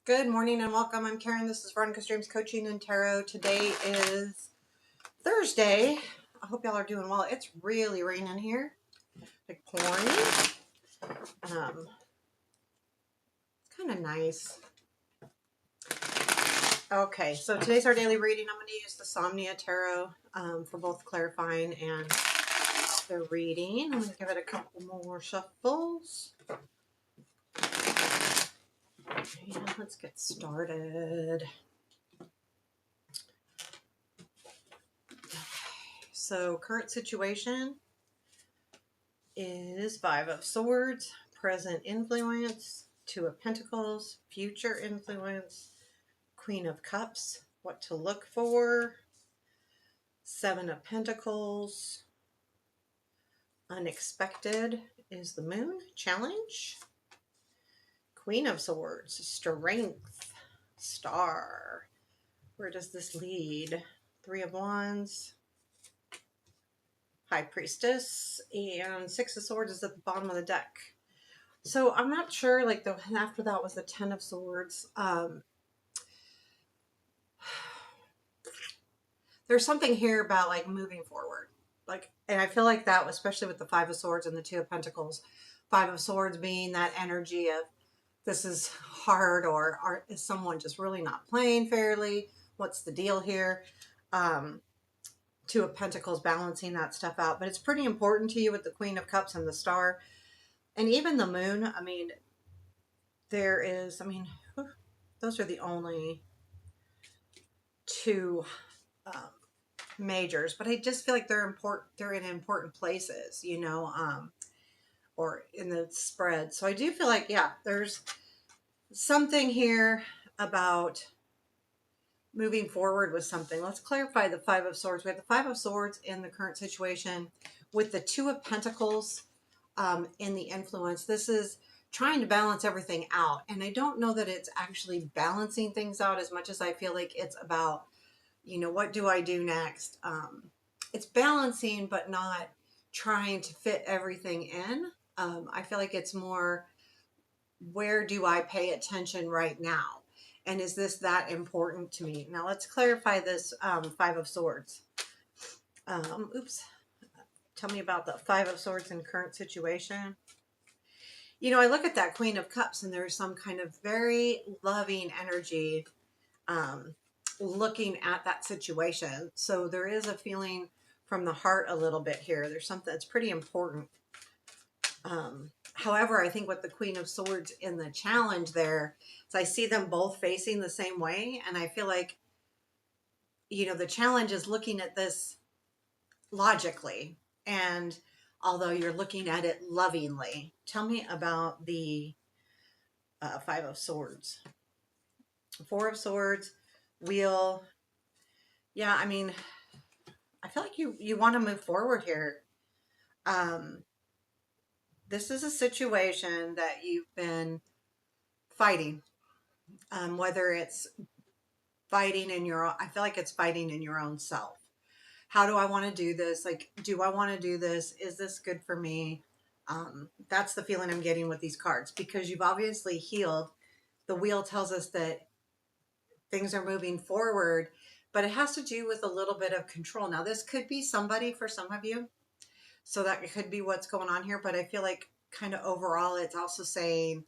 Good morning and welcome. I'm Karen. This is Veronica Streams Coaching and Tarot. Today is Thursday. I hope y'all are doing well. It's really raining here, like pouring. It's kind of nice. Okay, so today's our daily reading. I'm going to use the Somnia Tarot for both clarifying and the reading. I'm going to give it a couple more shuffles. And let's get started. So current situation is Five of Swords, present influence, Two of Pentacles, future influence, Queen of Cups, what to look for, Seven of Pentacles, unexpected is the Moon, challenge, Queen of Swords, strength, Star. Where does this lead? Three of Wands, High Priestess, and Six of Swords is at the bottom of the deck. So I'm not sure, like after that was the Ten of Swords. There's something here about like moving forward. And I feel like that, especially with the Five of Swords and the Two of Pentacles, Five of Swords being that energy of this is hard, or is someone just really not playing fairly? What's the deal here? Two of Pentacles balancing that stuff out. But it's pretty important to you with the Queen of Cups and the Star. And even the Moon, those are the only two majors, but I just feel like they're important. They're in important places, or in the spread. So I do feel like, yeah, there's something here about moving forward with something. Let's clarify the Five of Swords. We have the Five of Swords in the current situation with the Two of Pentacles in the influence. This is trying to balance everything out. And I don't know that it's actually balancing things out as much as I feel like it's about, what do I do next? It's balancing, but not trying to fit everything in. I feel like it's more, where do I pay attention right now? And is this that important to me? Now let's clarify this Five of Swords. Oops. Tell me about the Five of Swords in current situation. I look at that Queen of Cups and there's some kind of very loving energy looking at that situation. So there is a feeling from the heart a little bit here. There's something that's pretty important. However, I think with the Queen of Swords in the challenge there, is I see them both facing the same way. And I feel like, the challenge is looking at this logically. And although you're looking at it lovingly, tell me about the Five of Swords. Four of Swords, Wheel. Yeah, I feel like you want to move forward here. This is a situation that you've been fighting, whether it's fighting in I feel like it's fighting in your own self. How do I want to do this? Like, do I want to do this? Is this good for me? That's the feeling I'm getting with these cards, because you've obviously healed. The Wheel tells us that things are moving forward, but it has to do with a little bit of control. Now, this could be somebody for some of you. So that could be what's going on here. But I feel like kind of overall, it's also saying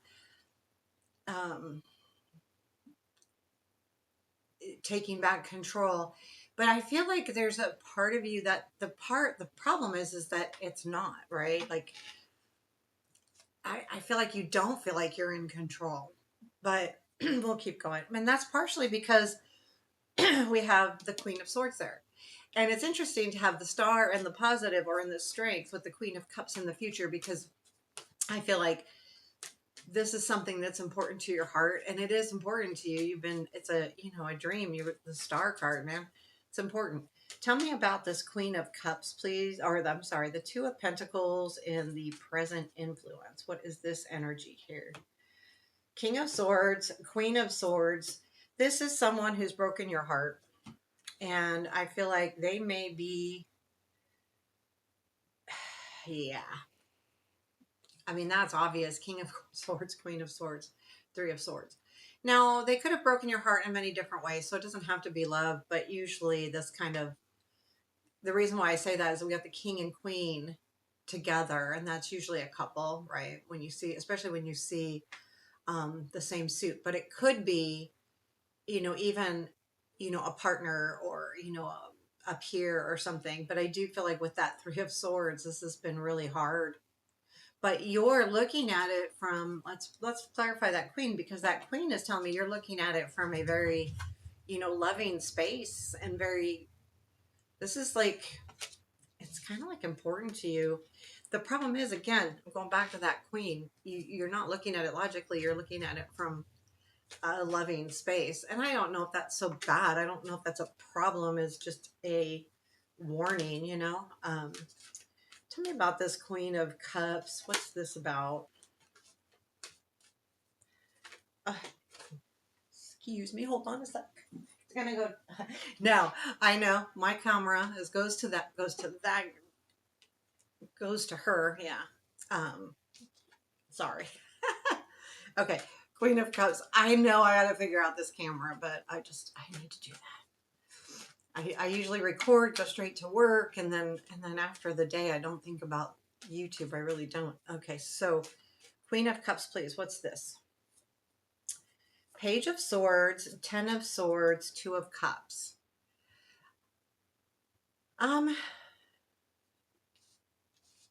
taking back control. But I feel like there's a part of you that the problem is that it's not, right? Like, I feel like you don't feel like you're in control, but we'll keep going. And that's partially because we have the Queen of Swords there. And it's interesting to have the Star and the positive, or in the strength, with the Queen of Cups in the future, because I feel like this is something that's important to your heart, and it is important to you. It's a dream. You're the Star card, man. It's important. Tell me about this Queen of Cups, please. Or I'm sorry, the Two of Pentacles in the present influence. What is this energy here? King of Swords, Queen of Swords. This is someone who's broken your heart. And I feel like they may be, yeah. That's obvious. King of Swords, Queen of Swords, Three of Swords. Now, they could have broken your heart in many different ways, so it doesn't have to be love, but usually this kind of, the reason why I say that is we got the king and queen together, and that's usually a couple, right? When you see, especially when you see the same suit, but it could be, even, a partner or, a peer or something. But I do feel like with that three of swords, this has been really hard. But you're looking at it from, let's clarify that queen, because that queen is telling me you're looking at it from a very, loving space, and very, this is like, it's kind of like important to you. The problem is, again, I'm going back to that queen. You're not looking at it logically. You're looking at it from a loving space. And I don't know if that's so bad. I don't know if that's a problem. It's just a warning. Tell me about this Queen of Cups. What's this about? Uh, Excuse me. Hold on a sec. It's gonna go. No, I know my camera goes to that, goes to her. Yeah. Sorry. Okay. Queen of Cups. I know I got to figure out this camera, but I need to do that. I usually record, go straight to work, and then after the day, I don't think about YouTube. I really don't. Okay, so Queen of Cups, please. What's this? Page of Swords, Ten of Swords, Two of Cups.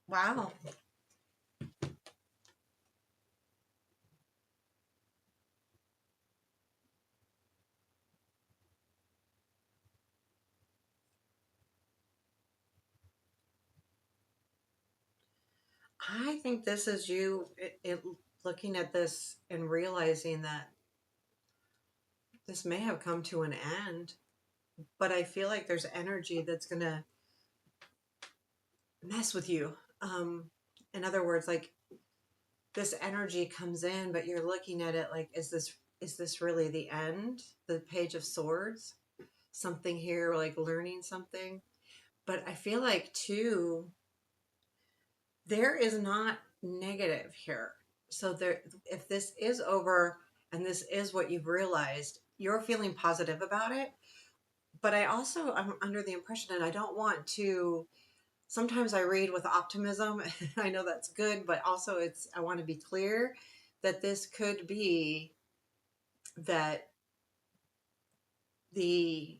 Wow. I think this is you looking at this and realizing that this may have come to an end, but I feel like there's energy that's going to mess with you. In other words, like, this energy comes in, but you're looking at it like, is this really the end? The Page of Swords, something here, like learning something. But I feel like too, there is not negative here. So there, if this is over and this is what you've realized, you're feeling positive about it. But I'm under the impression, and I don't want to, sometimes I read with optimism. I know that's good, but also I want to be clear that this could be that the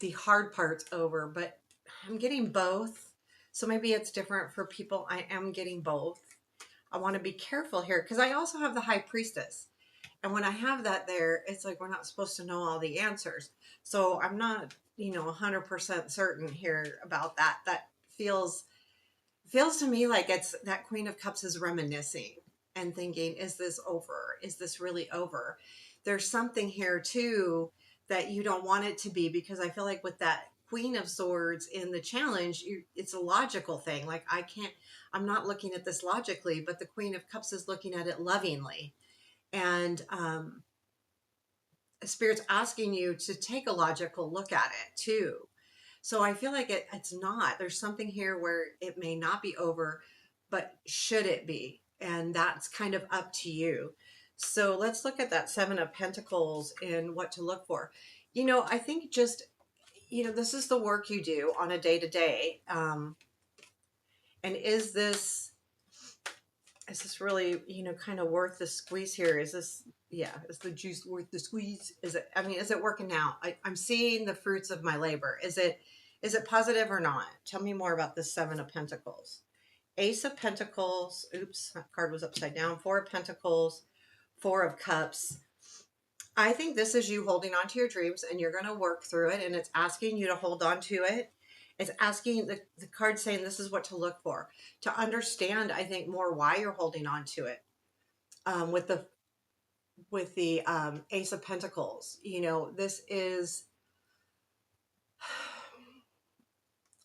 the hard part's over, but I'm getting both. So maybe it's different for people. I am getting both. I want to be careful here because I also have the High Priestess. And when I have that there, it's like we're not supposed to know all the answers. So I'm not, 100% certain here about that. That feels to me like it's that Queen of Cups is reminiscing and thinking, is this over? Is this really over? There's something here too that you don't want it to be, because I feel like with that Queen of Swords in the challenge, it's a logical thing. Like, I'm not looking at this logically, but the Queen of Cups is looking at it lovingly. And Spirit's asking you to take a logical look at it too. So I feel like it's not. There's something here where it may not be over, but should it be? And that's kind of up to you. So let's look at that Seven of Pentacles and what to look for. I think just, this is the work you do on a day to day. And is this really, kind of worth the squeeze here? Is the juice worth the squeeze? Is it working out? I'm seeing the fruits of my labor. Is it positive or not? Tell me more about this Seven of Pentacles. Ace of Pentacles. Oops, that card was upside down. Four of Pentacles. Four of Cups. I think this is you holding on to your dreams, and you're going to work through it, and it's asking you to hold on to it. It's asking, the card saying this is what to look for. To understand, I think, more why you're holding on to it. With the Ace of Pentacles, this is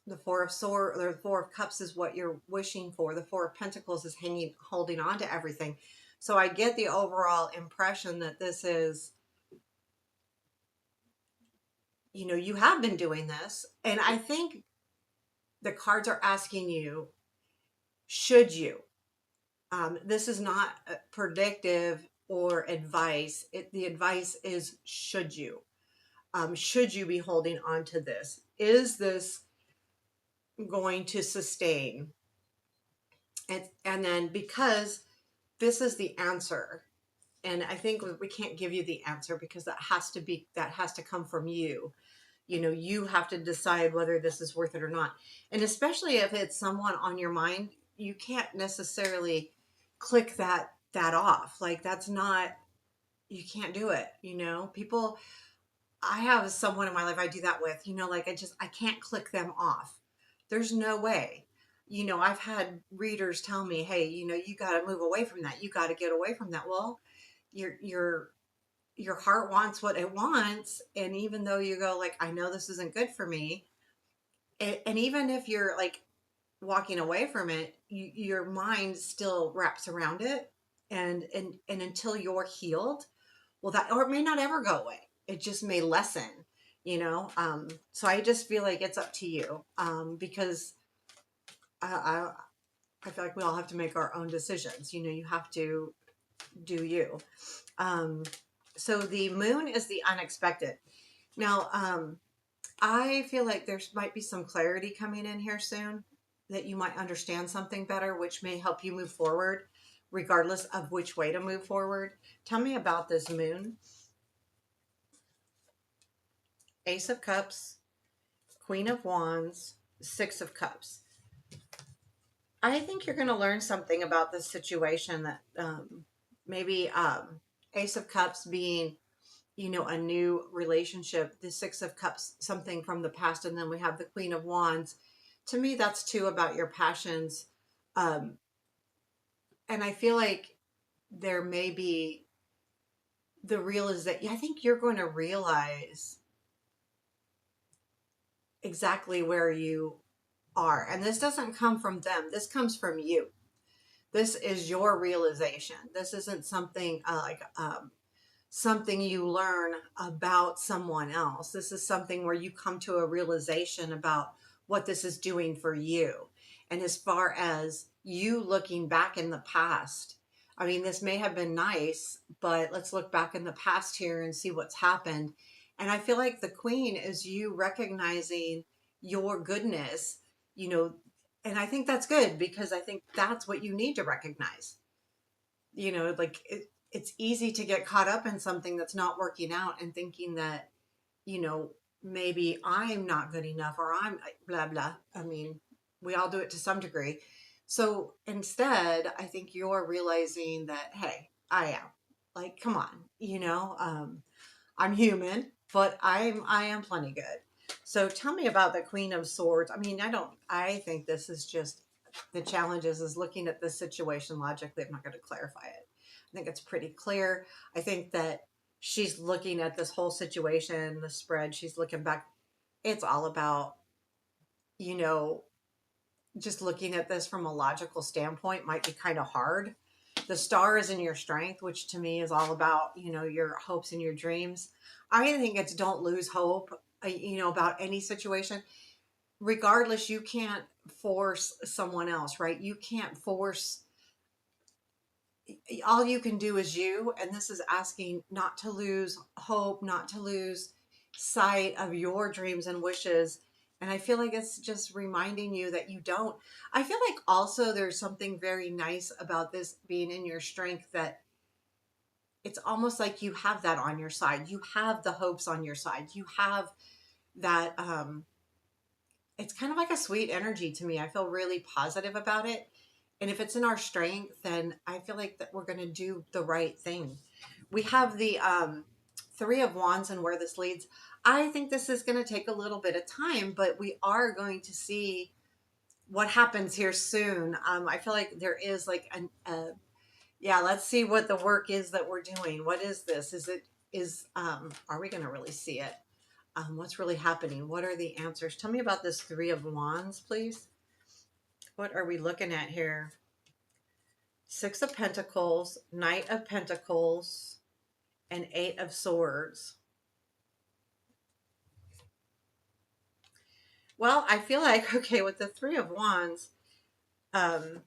the Four of Swords, or the Four of Cups is what you're wishing for. The Four of Pentacles is holding on to everything. So I get the overall impression that this is, you have been doing this. And I think the cards are asking you, should you? This is not predictive or advice. The advice is should you be holding on to this? Is this going to sustain? And then because this is the answer, and I think we can't give you the answer because that has to come from you. You know, you have to decide whether this is worth it or not. And especially if it's someone on your mind, you can't necessarily click that off. Like that's not, you can't do it. You know, people, I have someone in my life I do that with, you know, like I can't click them off. There's no way. You know, I've had readers tell me, hey, you know, you got to move away from that. You got to get away from that. Well, your your heart wants what it wants, and even though you go like, I know this isn't good for me, and even if you're like walking away from it, your mind still wraps around it, and until you're healed, well, that, or it may not ever go away. It just may lessen, you know. So I just feel like it's up to you, because I I feel like we all have to make our own decisions. You know, you have to do you. Um, so the moon is the unexpected. Now, I feel like there might be some clarity coming in here soon, that you might understand something better, which may help you move forward, regardless of which way to move forward. Tell me about this moon. Ace of Cups, Queen of Wands, Six of Cups. I think you're going to learn something about this situation that maybe Ace of Cups being, you know, a new relationship, the Six of Cups, something from the past, and then we have the Queen of Wands. To me, that's too about your passions. Um, and I feel like there may be the realization, I think you're going to realize exactly where you are. And this doesn't come from them, this comes from you. This is your realization. This isn't something something you learn about someone else. This is something where you come to a realization about what this is doing for you. And as far as you looking back in the past, I mean, this may have been nice, but let's look back in the past here and see what's happened. And I feel like the Queen is you recognizing your goodness, you know, and I think that's good because I think that's what you need to recognize. You know, like it's easy to get caught up in something that's not working out and thinking that, you know, maybe I'm not good enough or I'm blah blah. I mean, we all do it to some degree. So instead, I think you're realizing that, hey, I am, like, come on, you know, I'm human, but I am plenty good. So tell me about the Queen of Swords. I mean, I think this is just, the challenge is looking at this situation logically. I'm not going to clarify it. I think it's pretty clear. I think that she's looking at this whole situation, the spread, she's looking back. It's all about, you know, just looking at this from a logical standpoint might be kind of hard. The star is in your strength, which to me is all about, you know, your hopes and your dreams. I think it's don't lose hope, you know, about any situation. Regardless, you can't force someone else, right? You can't force, all you can do is you. And this is asking not to lose hope, not to lose sight of your dreams and wishes. And I feel like it's just reminding you that you don't. I feel like also there's something very nice about this being in your strength, that it's almost like you have that on your side. You have the hopes on your side. You have that it's kind of like a sweet energy to me. I feel really positive about it. And if it's in our strength, then I feel like that we're going to do the right thing. We have the Three of Wands and where this leads. I think this is going to take a little bit of time, but we are going to see what happens here soon. I feel like there is like yeah, let's see what the work is that we're doing. What is this? Are we going to really see it? What's really happening? What are the answers? Tell me about this Three of Wands, please. What are we looking at here? Six of Pentacles, Knight of Pentacles, and Eight of Swords. Well, I feel like, okay, with the Three of Wands, um,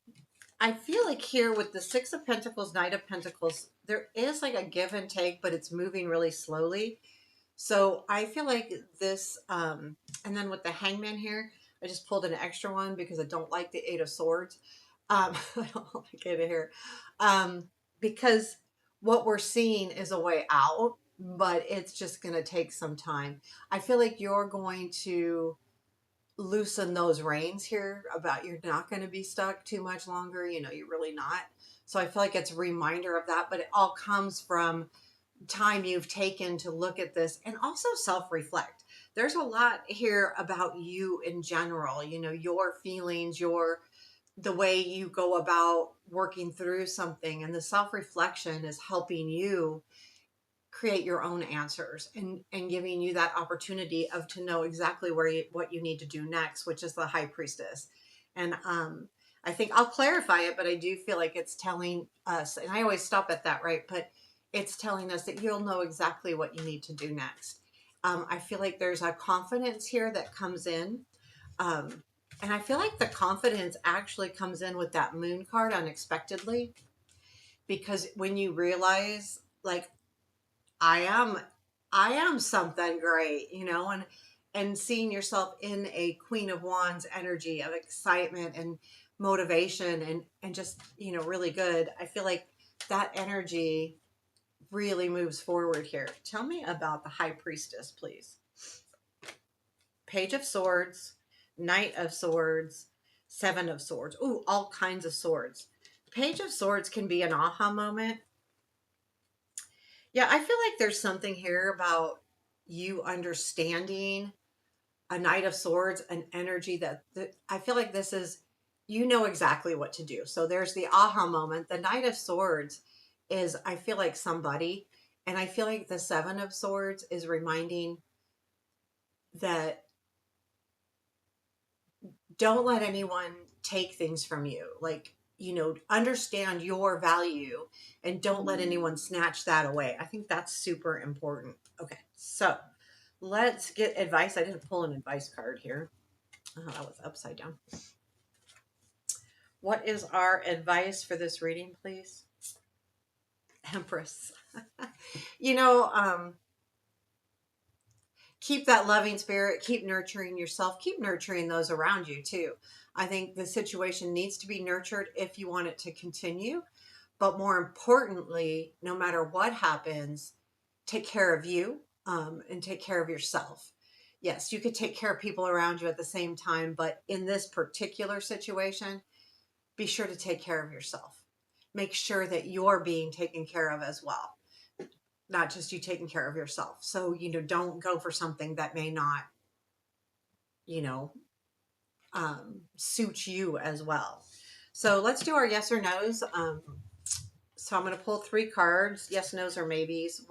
I feel like here with the Six of Pentacles, Knight of Pentacles, there is like a give and take, but it's moving really slowly. So I feel like this, and then with the Hangman here, I just pulled an extra one because I don't like the Eight of Swords. I don't like it here. Um, because what we're seeing is a way out, but it's just going to take some time. I feel like you're going to loosen those reins here about you're not going to be stuck too much longer. You know, you're really not. So I feel like it's a reminder of that, but it all comes from time you've taken to look at this and also self-reflect. There's a lot here about you in general, you know, your feelings, the way you go about working through something, and the self-reflection is helping you create your own answers and giving you that opportunity of to know exactly what you need to do next, which is the High Priestess. And I think I'll clarify it, but I do feel like it's telling us, and I always stop at that, right? But it's telling us that you'll know exactly what you need to do next. I feel like there's a confidence here that comes in. Um, and I feel like the confidence actually comes in with that Moon card unexpectedly, because when you realize, like, I am I am something great, you know, and seeing yourself in a Queen of Wands energy of excitement and motivation and just, you know, really good. I feel like that energy really moves forward here. Tell me about the High Priestess, please. Page of Swords, Knight of Swords, Seven of Swords. Ooh, all kinds of swords. Page of Swords can be an aha moment. Yeah, I feel like there's something here about you understanding a Knight of Swords, an energy that I feel like this is, you know exactly what to do. So there's the aha moment. The Knight of Swords is, I feel like somebody, and I feel like the Seven of Swords is reminding that don't let anyone take things from you. Like, you know, understand your value and don't let anyone snatch that away. I think that's super important. Okay, so let's get advice. I didn't pull an advice card here. Oh, that was upside down. What is our advice for this reading, please? Empress. You know, keep that loving spirit, keep nurturing yourself, keep nurturing those around you too. I think the situation needs to be nurtured if you want it to continue. But more importantly, no matter what happens, take care of you, and take care of yourself. Yes, you could take care of people around you at the same time, but in this particular situation, be sure to take care of yourself. Make sure that you're being taken care of as well, not just you taking care of yourself. So, you know, don't go for something that may not, you know, suit you as well. So let's do our yes or no's. So I'm going to pull 3 cards, yes, no's, or maybes.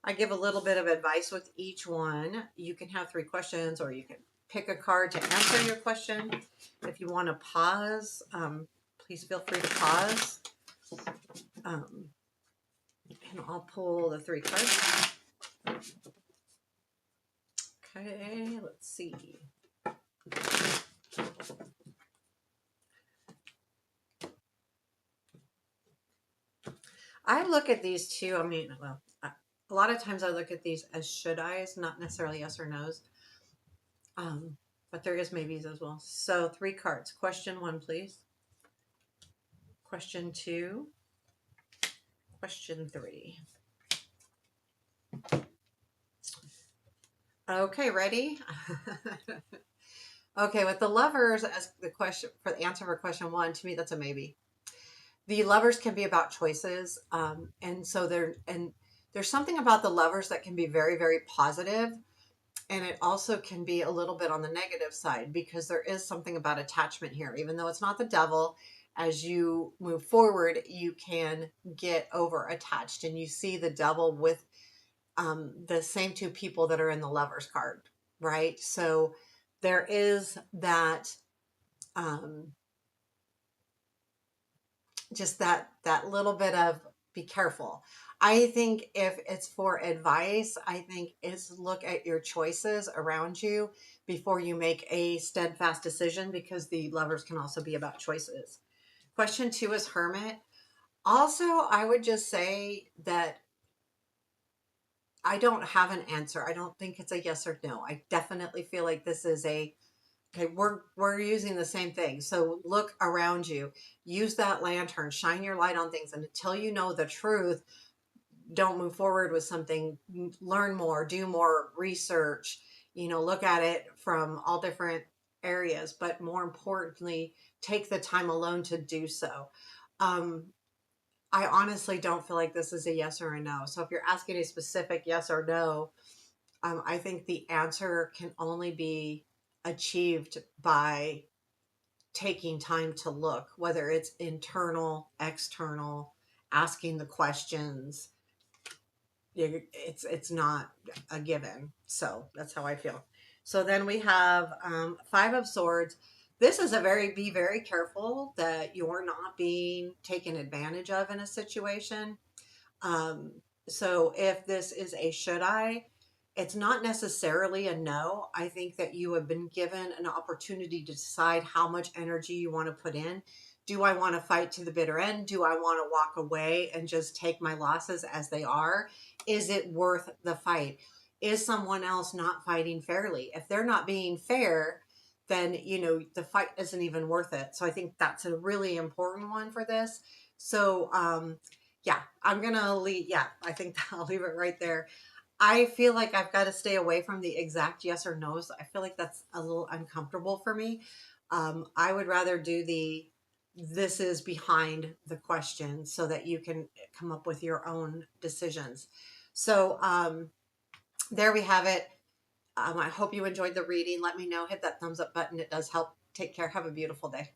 I give a little bit of advice with each one. You can have 3 questions, or you can pick a card to answer your question. If you want to pause, please feel free to pause. And I'll pull the 3 cards. Okay, let's see. I look at these two. I mean, well, a lot of times I look at these as should I's, not necessarily yes or no's. But there is maybes as well. So 3 cards. Question 1, please. Question 2. Question 3. Okay, ready? Okay, with the lovers as the question for the answer for question 1, to me that's a maybe. The lovers can be about choices, and so there's something about the lovers that can be very, very positive, and it also can be a little bit on the negative side, because there is something about attachment here. Even though it's not the devil, as you move forward, you can get over attached, and you see the devil with the same 2 people that are in the lovers card, right? So there is that, just that little bit of be careful. I think if it's for advice, I think it's look at your choices around you before you make a steadfast decision, because the lovers can also be about choices. Question 2 is Hermit. Also, I would just say that I don't have an answer. I don't think it's a yes or no. I definitely feel like this is a okay, we're using the same thing. So look around you. Use that lantern, shine your light on things, and until you know the truth, don't move forward with something. Learn more, do more research, look at it from all different areas, but more importantly, take the time alone to do so. Um, I honestly don't feel like this is a yes or a no. So if you're asking a specific yes or no, I think the answer can only be achieved by taking time to look, whether it's internal, external, asking the questions. It's not a given. So that's how I feel. So then we have 5 of Swords. This is a be very careful that you're not being taken advantage of in a situation. Um, so if this is a should I, it's not necessarily a no. I think that you have been given an opportunity to decide how much energy you want to put in. Do I want to fight to the bitter end? Do I want to walk away and just take my losses as they are? Is it worth the fight? Is someone else not fighting fairly? If they're not being fair, then the fight isn't even worth it. So I think that's a really important one for this. So yeah, I'm gonna leave. Yeah, I think I'll leave it right there. I feel like I've got to stay away from the exact yes or no's. I feel like that's a little uncomfortable for me. I would rather do this is behind the question so that you can come up with your own decisions. So there we have it. I hope you enjoyed the reading. Let me know. Hit that thumbs up button. It does help. Take care. Have a beautiful day.